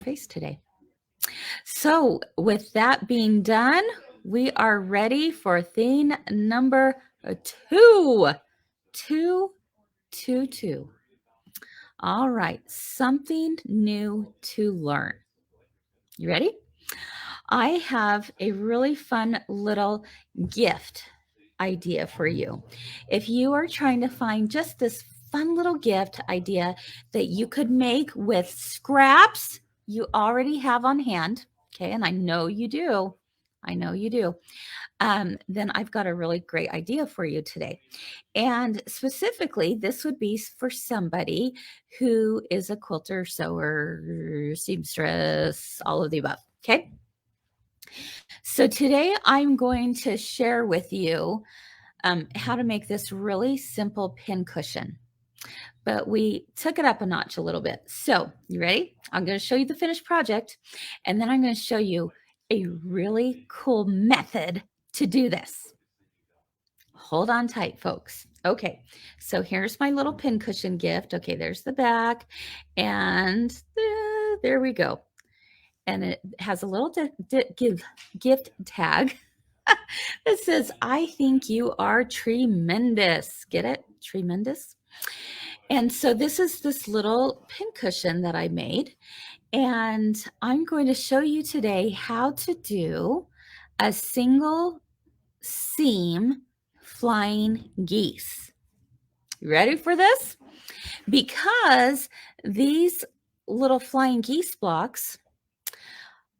face today. So with that being done, we are ready for theme number 2. 222. All right, something new to learn. You ready? I have a really fun little gift idea for you. If you are trying to find just this fun little gift idea that you could make with scraps you already have on hand, okay, and I know you do. I know you do. Then I've got a really great idea for you today. And specifically, this would be for somebody who is a quilter, sewer, seamstress, all of the above, okay? So today I'm going to share with you how to make this really simple pincushion. But we took it up a notch a little bit. So you ready? I'm going to show you the finished project, and then I'm going to show you a really cool method to do this. Hold on tight, folks. Okay, so here's my little pincushion gift. Okay, there's the back, and there we go. And it has a little gift tag that says, I think you are tremendous. Get it? Tremendous. And so this is this little pincushion that I made. And I'm going to show you today how to do a single seam flying geese. You ready for this? Because these little flying geese blocks,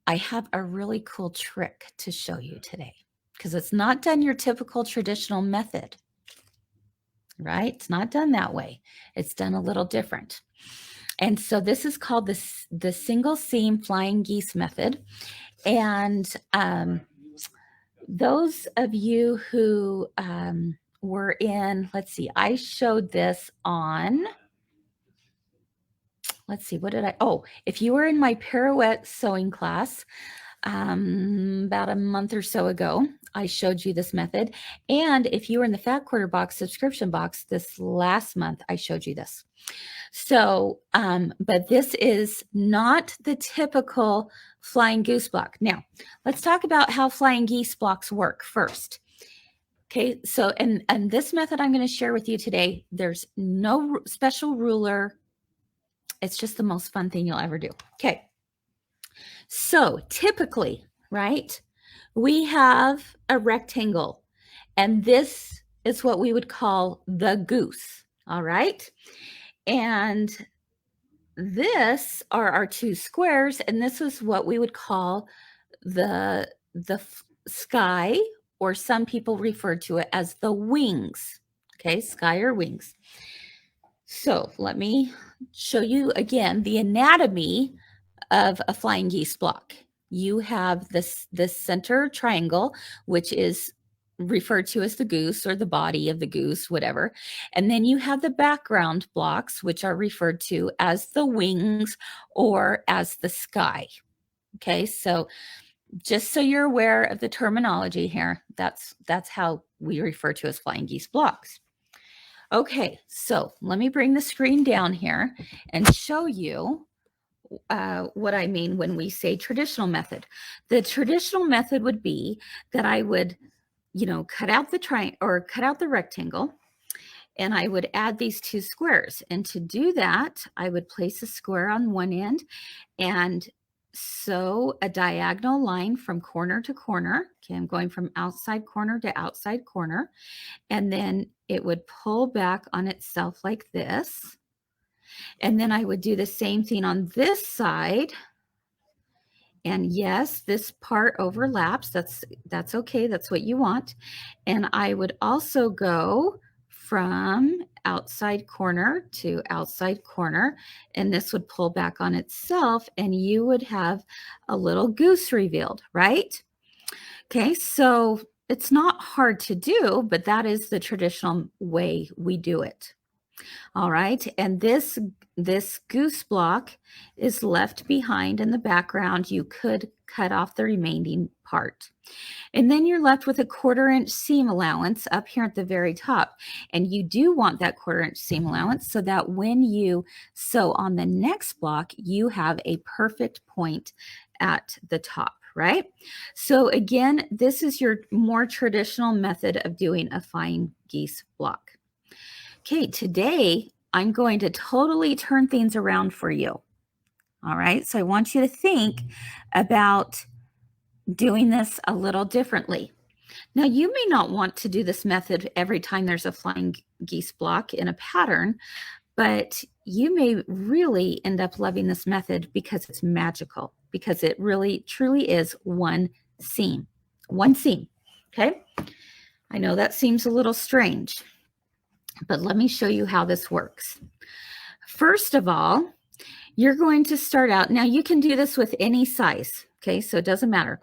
I have a really cool trick to show you today, because it's not done your typical traditional method, right? It's not done that way. It's done a little different. And so this is called the single seam flying geese method. And those of you who were in, let's see, I showed this on, let's see, what did I, oh, if you were in my pirouette sewing class about a month or so ago, I showed you this method. And if you were in the Fat Quarter Box subscription box this last month, I showed you this. So, but this is not the typical flying goose block. Now, let's talk about how flying geese blocks work first. Okay, so, and this method I'm going to share with you today, there's no special ruler. It's just the most fun thing you'll ever do. Okay, so typically, right, we have a rectangle, and this is what we would call the goose, all right? And this are our two squares, and this is what we would call the sky, or some people refer to it as the wings. Okay, sky or wings. So let me show you again the anatomy of a flying geese block. You have this center triangle, which is referred to as the goose or the body of the goose, whatever. And then you have the background blocks, which are referred to as the wings or as the sky. Okay, so just so you're aware of the terminology here, that's how we refer to as flying geese blocks. Okay, so let me bring the screen down here and show you what I mean when we say traditional method. The traditional method would be that I would, cut out the triangle or cut out the rectangle, and I would add these two squares. And to do that, I would place a square on one end and sew a diagonal line from corner to corner. Okay, I'm going from outside corner to outside corner. And then it would pull back on itself like this. And then I would do the same thing on this side. And yes, this part overlaps. That's okay. That's what you want. And I would also go from outside corner to outside corner, and this would pull back on itself, and you would have a little goose revealed, right? Okay, so it's not hard to do, but that is the traditional way we do it. All right, and this goose block is left behind in the background. You could cut off the remaining part. And then you're left with a 1/4 inch seam allowance up here at the very top. And you do want that 1/4 inch seam allowance so that when you sew on the next block, you have a perfect point at the top, right? So again, this is your more traditional method of doing a fine geese block. Okay, today I'm going to totally turn things around for you. All right, so I want you to think about doing this a little differently. Now, you may not want to do this method every time there's a flying geese block in a pattern, but you may really end up loving this method because it's magical, because it really truly is one seam. One seam, okay? I know that seems a little strange, but let me show you how this works. First of all, you're going to start out. Now, you can do this with any size, okay? So it doesn't matter.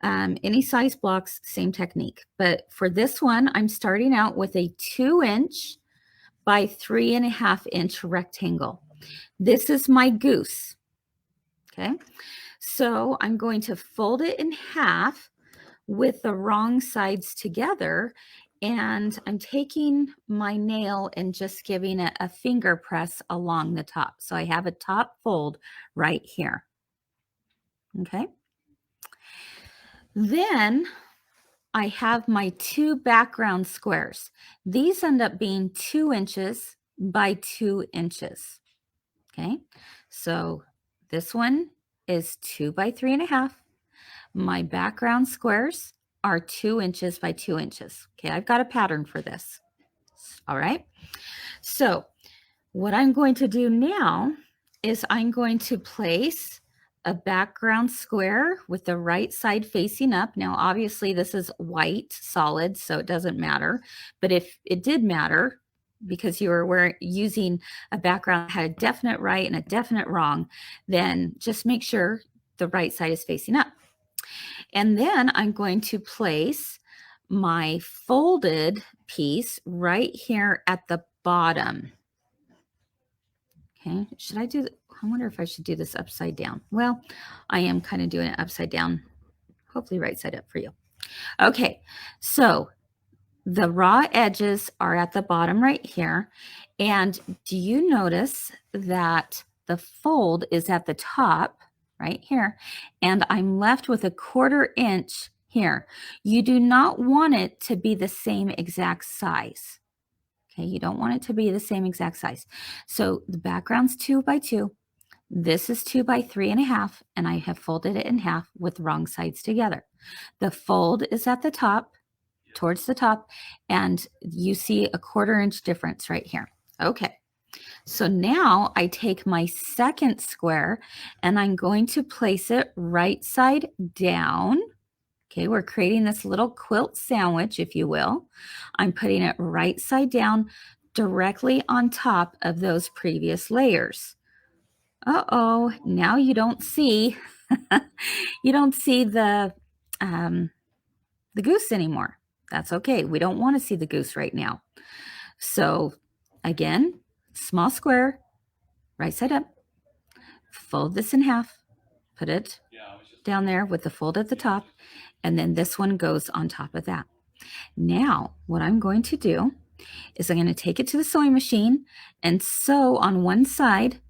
Any size blocks, same technique. But for this one, I'm starting out with a 2-inch by 3.5-inch rectangle. This is my goose, okay? So I'm going to fold it in half with the wrong sides together, and I'm taking my nail and just giving it a finger press along the top. So I have a top fold right here, okay? Then I have my 2 background squares. These end up being 2 inches by 2 inches. Okay, so this one is 2 by 3.5. My background squares are 2 inches by 2 inches. Okay, I've got a pattern for this. All right, so what I'm going to do now is I'm going to place a background square with the right side facing up. Now, obviously, this is white solid, so it doesn't matter. But if it did matter, because you were using a background that had a definite right and a definite wrong, then just make sure the right side is facing up. And then I'm going to place my folded piece right here at the bottom. Okay, should I do, I wonder if I should do this upside down. Well, I am kind of doing it upside down, hopefully right side up for you. Okay, so the raw edges are at the bottom right here. And do you notice that the fold is at the top right here? And I'm left with a 1/4 inch here. You do not want it to be the same exact size. Okay, you don't want it to be the same exact size. So the background's 2 by 2. This is 2 by 3.5, and I have folded it in half with wrong sides together. The fold is at the top, towards the top, and you see a 1/4 inch difference right here. Okay, so now I take my second square and I'm going to place it right side down. Okay, we're creating this little quilt sandwich, if you will. I'm putting it right side down directly on top of those previous layers. Uh-oh, now you don't see you don't see the goose anymore. That's okay. We don't want to see the goose right now. So again, small square, right side up, fold this in half, put it down there with the fold at the top, and then this one goes on top of that. Now, what I'm going to do is I'm going to take it to the sewing machine and sew on one side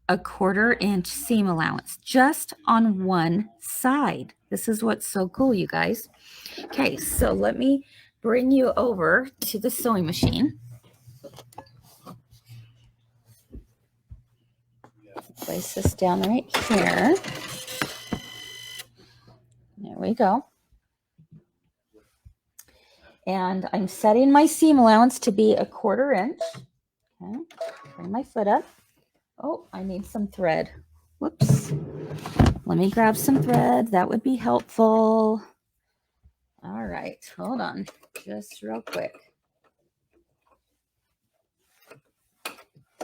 a 1/4 inch seam allowance, just on one side. This is what's so cool, you guys. Okay, so let me bring you over to the sewing machine. Place this down right here. There we go. And I'm setting my seam allowance to be a 1/4 inch. Okay, bring my foot up. Oh, I need some thread. Whoops. Let me grab some thread. That would be helpful. All right, hold on, just real quick.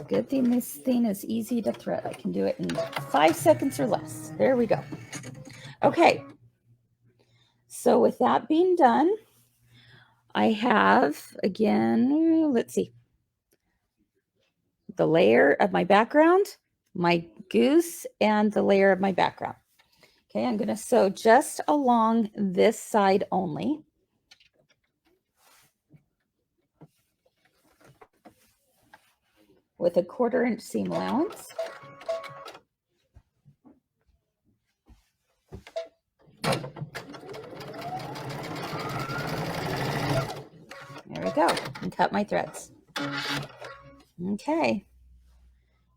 Good thing this thing is easy to thread. I can do it in 5 seconds or less. There we go. Okay, so with that being done, I have, again, let's see. the layer of my background, my goose, and the layer of my background. Okay, I'm going to sew just along this side only. With a 1/4 inch seam allowance. There we go, and cut my threads. Okay,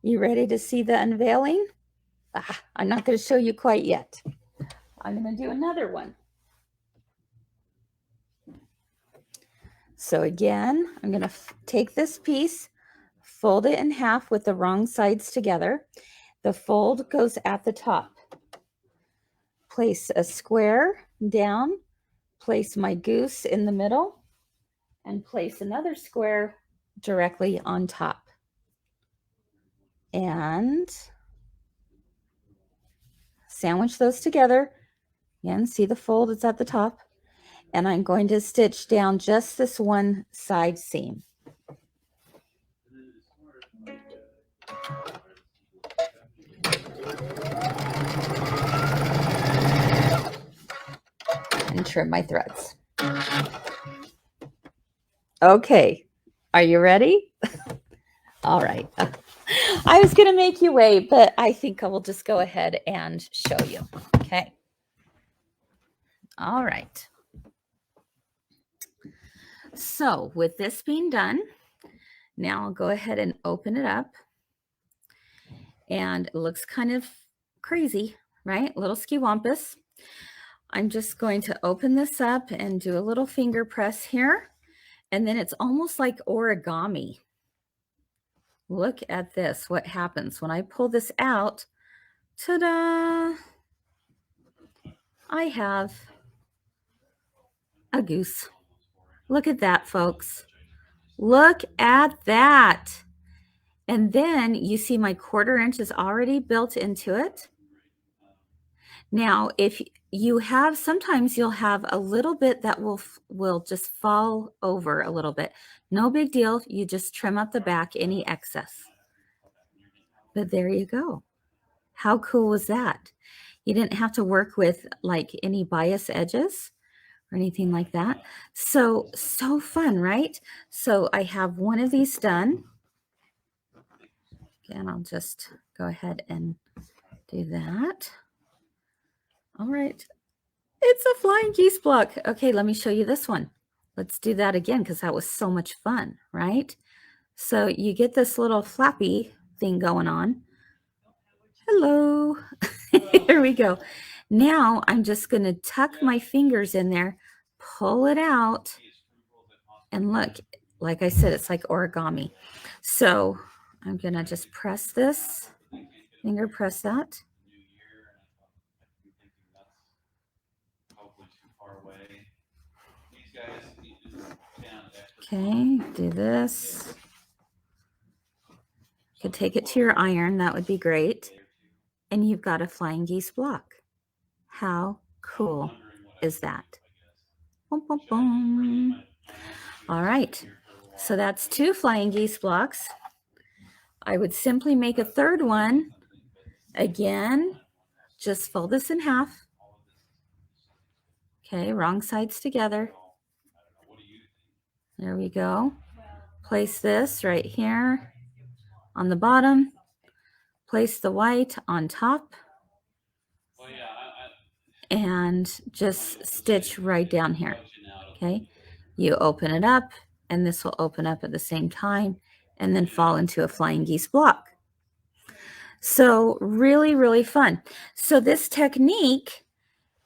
you ready to see the unveiling? I'm not going to show you quite yet. I'm going to do another one. So again, I'm going to take this piece, fold it in half with the wrong sides together. The fold goes at the top. Place a square down, place my goose in the middle, and place another square directly on top. And sandwich those together. Again, see the fold, it's at the top. And I'm going to stitch down just this one side seam. And trim my threads. Okay, are you ready? All right. I was going to make you wait, but I think I will just go ahead and show you. Okay. All right. So with this being done, now I'll go ahead and open it up. And it looks kind of crazy, right? A little skiwampus. I'm just going to open this up and do a little finger press here. And then it's almost like origami. Look at this, what happens when I pull this out. Ta-da! I have a goose. Look at that, folks. Look at that. And then you see my 1/4 inch is already built into it. Now, if you have, sometimes you'll have a little bit that will just fall over a little bit. No big deal. You just trim up the back, any excess. But there you go. How cool was that? You didn't have to work with like any bias edges or anything like that. So fun, right? So I have one of these done. Again, I'll just go ahead and do that. All right. It's a flying geese block. Okay, let me show you this one. Let's do that again because that was so much fun, right? So you get this little flappy thing going on. Hello. Here we go. Now I'm just going to tuck my fingers in there, pull it out, and look, like I said, it's like origami. So I'm going to just press this, finger press that. Okay, do this. You could take it to your iron, that would be great. And you've got a flying geese block. How cool is that? Boom, boom, boom. All right, so that's 2 flying geese blocks. I would simply make a 3rd one. Again, just fold this in half. Okay, wrong sides together. There we go. Place this right here on the bottom. Place the white on top. And just stitch right down here. Okay, you open it up, and this will open up at the same time and then fall into a flying geese block. So really, really fun. So this technique,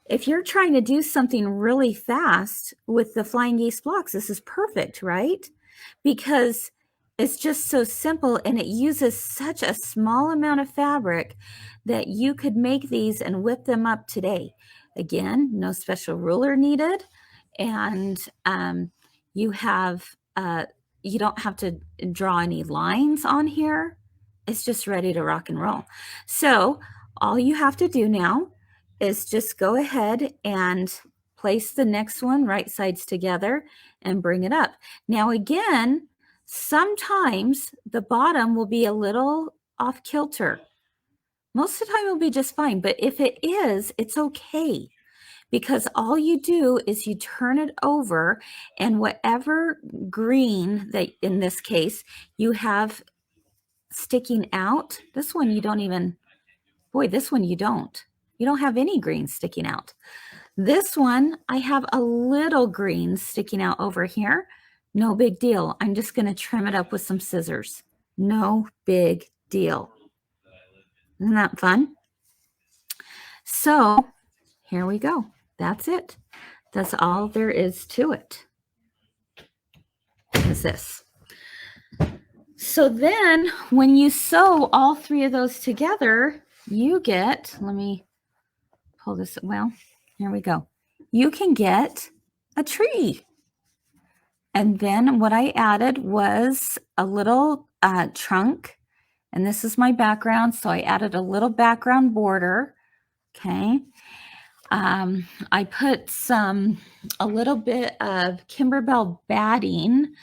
if you're trying to do something really fast with the flying geese blocks, this is perfect, right? Because it's just so simple and it uses such a small amount of fabric that you could make these and whip them up today. Again, no special ruler needed. And you don't have to draw any lines on here. It's just ready to rock and roll. So all you have to do now is just go ahead and place the next one right sides together and bring it up. Now again, Sometimes the bottom will be a little off kilter. Most of the time it'll be just fine, but if it is, it's okay, because all you do is you turn it over, and whatever green that in this case you have sticking out, this one you don't even, boy, this one you don't have any green sticking out. This one, I have a little green sticking out over here. No big deal. I'm just going to trim it up with some scissors. No big deal. Isn't that fun? So here we go. That's it. That's all there is to it. Is this. So then when you sew all three of those together, you get, let me pull this, well, here we go. You can get a tree. And then what I added was a little trunk, and this is my background, so I added a little background border. Okay. I put a little bit of Kimberbell batting,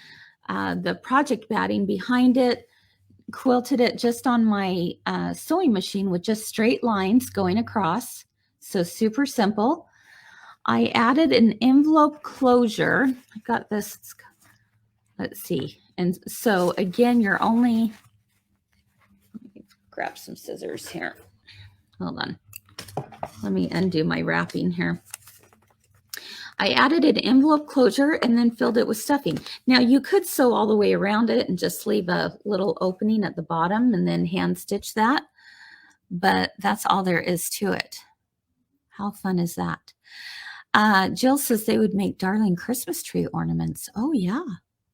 the project batting behind it, quilted it just on my sewing machine with just straight lines going across. So super simple. I added an envelope closure. I got this, let's see. And so again, you're only, let me grab some scissors here. Hold on. Let me undo my wrapping here. I added an envelope closure and then filled it with stuffing. Now you could sew all the way around it and just leave a little opening at the bottom and then hand stitch that, but that's all there is to it. How fun is that? Jill says they would make darling Christmas tree ornaments. Oh yeah.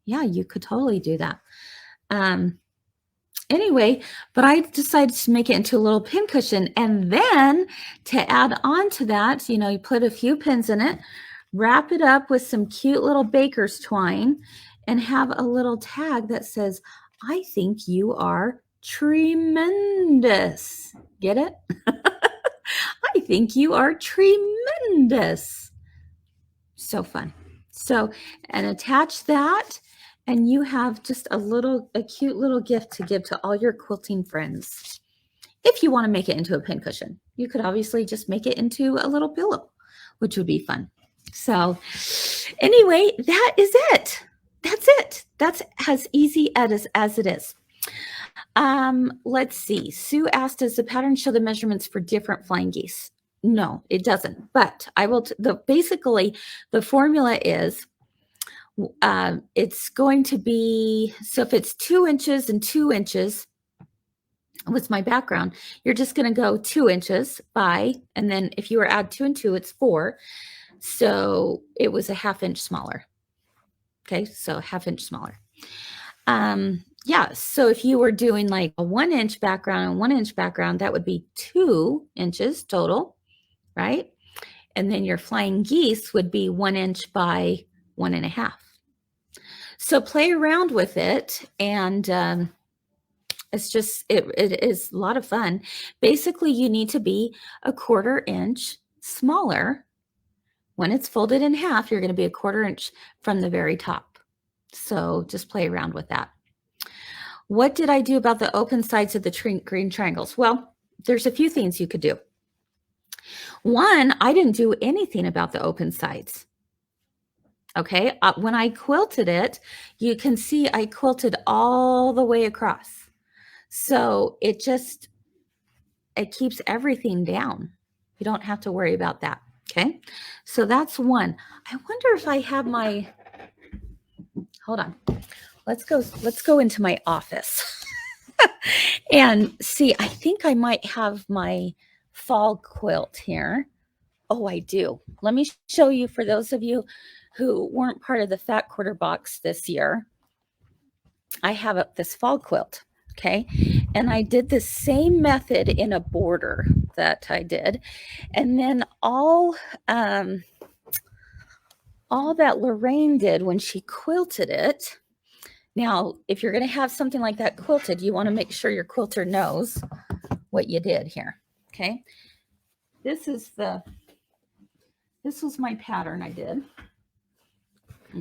Yeah, you could totally do that. Anyway, but I decided to make it into a little pincushion, and then to add on to that, you know, you put a few pins in it, wrap it up with some cute little baker's twine, and have a little tag that says, I think you are tremendous. Get it? I think you are tremendous. So fun. So, and attach that, and you have just a cute little gift to give to all your quilting friends. If you want to make it into a pincushion, you could obviously just make it into a little pillow, which would be fun. So anyway, that is it. That's it. That's as easy as it is. Let's see. Sue asked, does the pattern show the measurements for different flying geese? No, it doesn't. But I will, basically the formula is, it's going to be, so if it's 2 inches and 2 inches, with my background, you're just going to go 2 inches by, and then if you were add 2 and 2, it's 4. So it was a 1/2 inch smaller. Okay. So 1/2 inch smaller. Yeah. So if you were doing like a 1 inch background and 1 inch background, that would be 2 inches total, right? And then your flying geese would be 1 inch by 1.5. So play around with it, and it's just, it is a lot of fun. Basically, you need to be a 1/4 inch smaller. When it's folded in half, you're going to be a 1/4 inch from the very top. So just play around with that. What did I do about the open sides of the green triangles? Well, there's a few things you could do. One, I didn't do anything about the open sides. Okay, when I quilted it, you can see I quilted all the way across. So it keeps everything down. You don't have to worry about that. Okay, so that's one. I wonder if I have my, hold on. Let's go into my office and see. I think I might have my fall quilt here. Oh, I do. Let me show you, for those of you who weren't part of the Fat Quarter box this year. I have this fall quilt, okay? And I did the same method in a border that I did. And then all that Lorraine did when she quilted it. Now, if you're going to have something like that quilted, you want to make sure your quilter knows what you did here, okay? This was my pattern I did.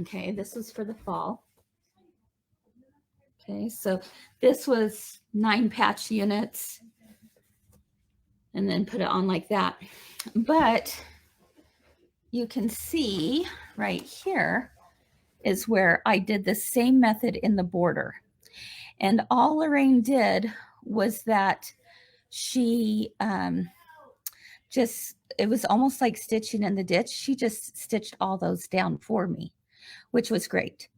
Okay, this was for the fall. Okay, so this was 9 patch units, and then put it on like that. But you can see right here is where I did the same method in the border. And all Lorraine did was that she it was almost like stitching in the ditch. She just stitched all those down for me, which was great.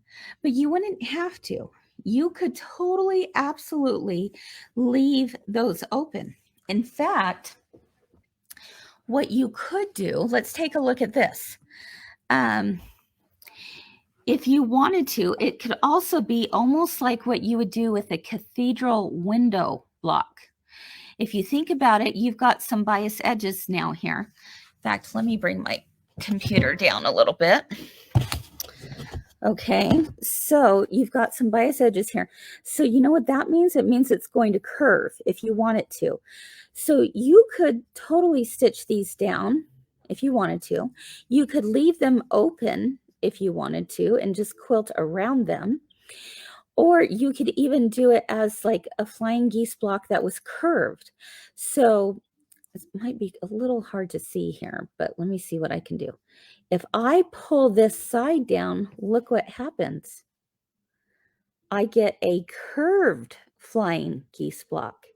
But you wouldn't have to. You could totally, absolutely leave those open. In fact, what you could do, let's take a look at this. If you wanted to, it could also be almost like what you would do with a cathedral window block. If you think about it, you've got some bias edges now here. In fact, let me bring my computer down a little bit. Okay, so you've got some bias edges here. So you know what that means? It means it's going to curve if you want it to. So you could totally stitch these down if you wanted to. You could leave them open if you wanted to and just quilt around them. Or you could even do it as like a flying geese block that was curved. So it might be a little hard to see here, but let me see what I can do. If I pull this side down, look what happens. I get a curved flying geese block.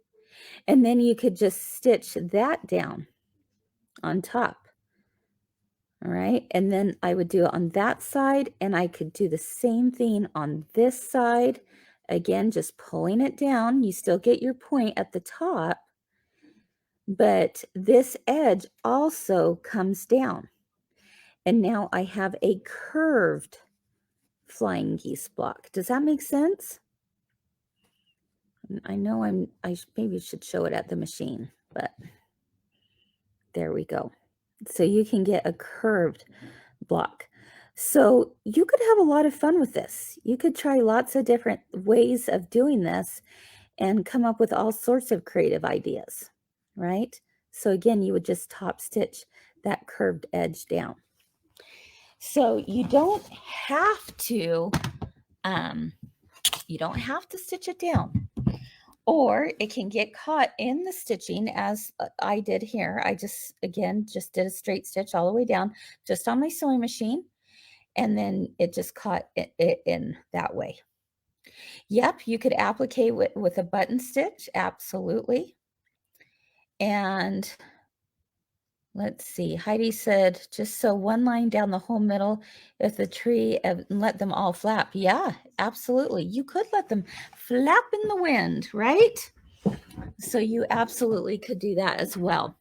And then you could just stitch that down on top. All right, and then I would do it on that side, and I could do the same thing on this side. Again, just pulling it down. You still get your point at the top, but this edge also comes down. And now I have a curved flying geese block. Does that make sense? I know I maybe should show it at the machine, but there we go. So you can get a curved block. So you could have a lot of fun with this. You could try lots of different ways of doing this and come up with all sorts of creative ideas, right? So again, you would just top stitch that curved edge down. So you don't have to stitch it down, or it can get caught in the stitching as I did here. I just did a straight stitch all the way down just on my sewing machine, and then it just caught it in that way. Yep, you could applique with a button stitch, absolutely. And let's see, Heidi said, just sew one line down the whole middle of the tree and let them all flap. Yeah, absolutely. You could let them flap in the wind, right? So you absolutely could do that as well.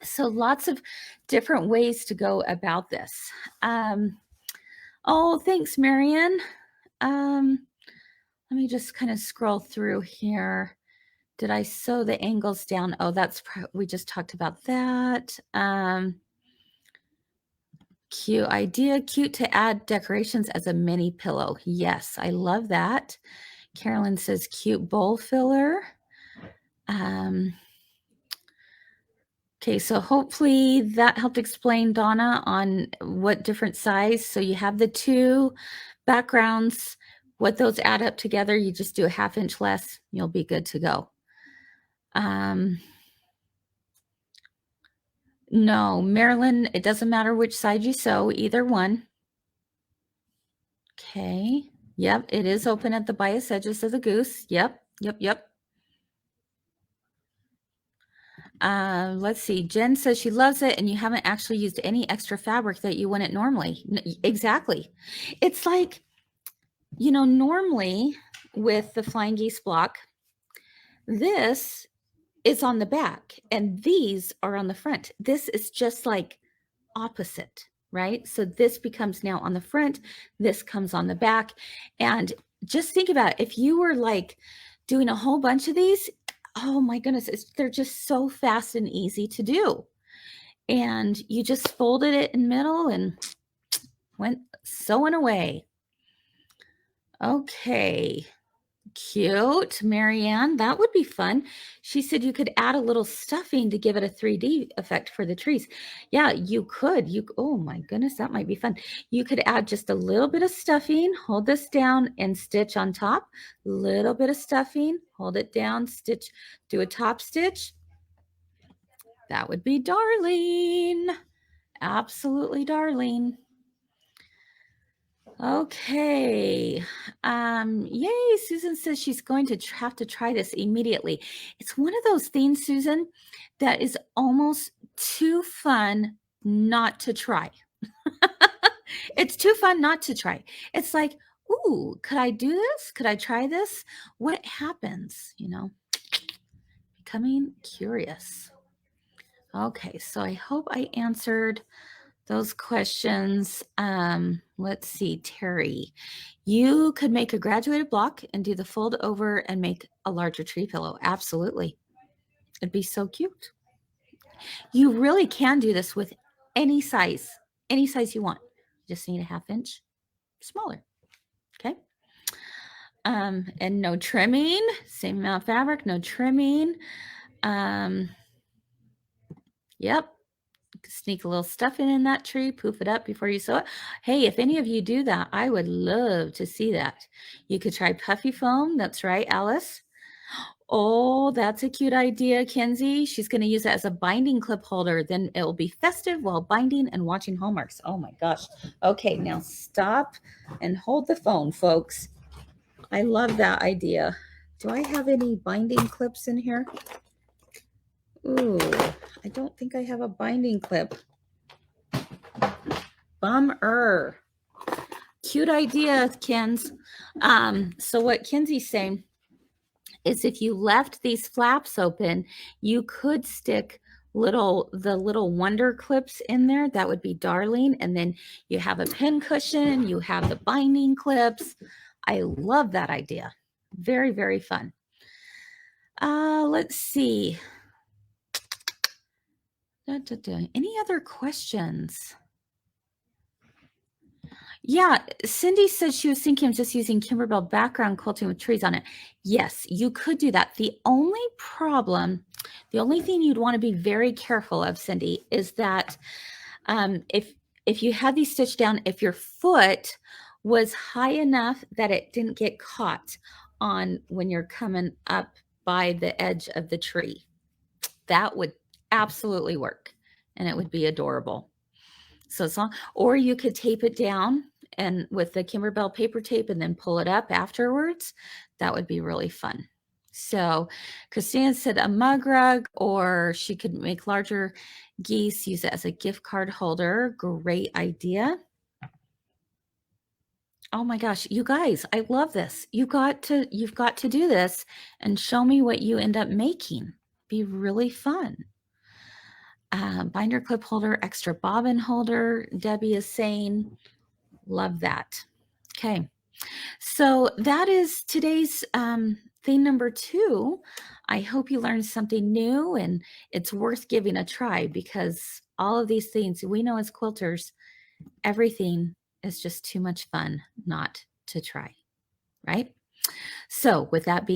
So lots of different ways to go about this. Oh, thanks, Marion. Let me just kind of scroll through here. Did I sew the angles down? Oh, we just talked about that. Cute idea. Cute to add decorations as a mini pillow. Yes, I love that. Carolyn says cute bowl filler. Okay, so hopefully that helped explain, Donna, on what different size. So you have the two backgrounds, what those add up together. You just do a 1/2 inch less, you'll be good to go. No, Marilyn, it doesn't matter which side you sew, either one. Okay, yep, it is open at the bias edges of the goose. Yep. Let's see. Jen says she loves it and you haven't actually used any extra fabric that you wouldn't normally. Exactly. It's like, normally with the flying geese block, this is on the back and these are on the front. This is just like opposite, right? So this becomes now on the front, this comes on the back. And just think about it. If you were like doing a whole bunch of these, oh my goodness, they're just so fast and easy to do. And you just folded it in middle and went sewing away. Okay. Cute, Marianne. That would be fun. She said you could add a little stuffing to give it a 3D effect for the trees. Yeah, you could. Oh my goodness, that might be fun. You could add just a little bit of stuffing, hold this down and stitch on top. Little bit of stuffing, hold it down, stitch, do a top stitch. That would be darling. Absolutely darling. Okay. Yay, Susan says she's going to have to try this immediately. It's one of those things, Susan, that is almost too fun not to try. It's too fun not to try. It's like, ooh, could I do this? Could I try this? What happens? Becoming curious. Okay, so I hope I answered those questions. Let's see, Terry, you could make a graduated block and do the fold over and make a larger tree pillow. Absolutely. It'd be so cute. You really can do this with any size you want. You just need a 1/2 inch smaller. Okay. And no trimming, same amount of fabric, no trimming. Yep. Sneak a little stuffing in that tree, poof it up before you sew it. Hey, if any of you do that, I would love to see that. You could try puffy foam. That's right, Alice. Oh, that's a cute idea, Kenzie. She's going to use that as a binding clip holder. Then it will be festive while binding and watching Hallmarks. Oh my gosh. Okay, now stop and hold the phone, folks. I love that idea. Do I have any binding clips in here? Ooh, I don't think I have a binding clip. Bummer. Cute idea, Kens. So what Kenzie's saying is if you left these flaps open, you could stick the little wonder clips in there. That would be darling. And then you have a pin cushion, you have the binding clips. I love that idea. Very, very fun. Let's see. Any other questions? Yeah, Cindy said she was thinking of just using Kimberbell background quilting with trees on it. Yes, you could do that. The only thing you'd want to be very careful of, Cindy, is that if you had these stitched down, if your foot was high enough that it didn't get caught on when you're coming up by the edge of the tree, that would absolutely work and it would be adorable. So as long, or you could tape it down and with the Kimberbell paper tape and then pull it up afterwards. That would be really fun. So Christina said a mug rug, or she could make larger geese, use it as a gift card holder. Great idea. Oh my gosh, you guys, I love this. You've got to do this and show me what you end up making. Be really fun. Binder clip holder, extra bobbin holder, Debbie is saying. Love that. Okay, so that is today's theme number 2. I hope you learned something new and it's worth giving a try, because all of these things we know as quilters, everything is just too much fun not to try, right? So with that being